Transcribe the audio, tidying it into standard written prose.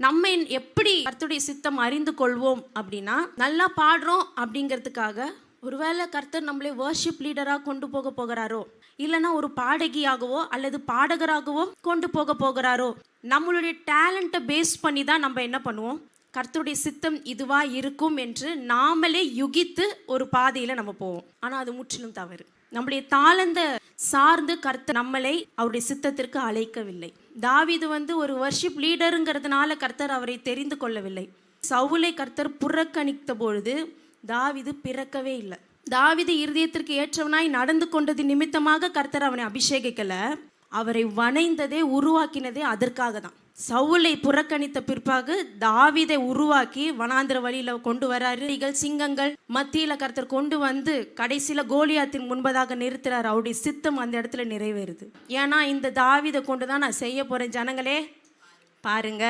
நம்ம எப்படி கர்த்தருடைய சித்தம் அறிந்து கொள்வோம் அப்படின்னா, நல்லா பாடுறோம் அப்படிங்கிறதுக்காக ஒருவேளை கர்த்தர் நம்மளே வர்ஷிப் லீடராக கொண்டு போகிறாரோ, இல்லைன்னா ஒரு பாடகியாகவோ அல்லது பாடகராகவோ கொண்டு போகிறாரோ, நம்மளுடைய டேலண்ட்டை பேஸ் பண்ணி தான் நம்ம என்ன பண்ணுவோம், கர்த்தருடைய சித்தம் இதுவா இருக்கும் என்று நாமளே யுகித்து ஒரு பாதையில் நம்ம போவோம். ஆனால் அது முற்றிலும் தவறு. நம்முடைய தாளந்த சார்ந்து கர்த்தர் நம்மளை அவருடைய சித்தத்திற்கு அழைக்கவில்லை. தாவீது ஒரு வர்ஷிப் லீடருங்கிறதுனால கர்த்தர் அவரை தெரிந்து கொள்ளவில்லை. சவுலை கர்த்தர் புறக்கணித்த பொழுது தாவீது பிறக்கவே இல்லை. தாவீது இருதயத்திற்கு ஏற்றவனாய் நடந்து கொண்டது நிமித்தமாக கர்த்தர் அவனை அபிஷேகிக்கல, அவரை வணைந்ததே உருவாக்கினதே அதற்காக தான். சவுலை புறக்கணித்த பிற்பாக தாவீதை உருவாக்கி வனாந்திர வழியில கொண்டு வராரு. சிங்கங்கள் மத்தியில கர்த்தர் கொண்டு வந்து கடைசியில கோலியாத்தின் முன்பதாக நிறுத்துறாரு. அவருடைய சித்தம் அந்த இடத்துல நிறைவேறுது. ஏன்னா இந்த தாவீதை கொண்டுதான் நான் செய்ய போறேன், ஜனங்களே பாருங்க.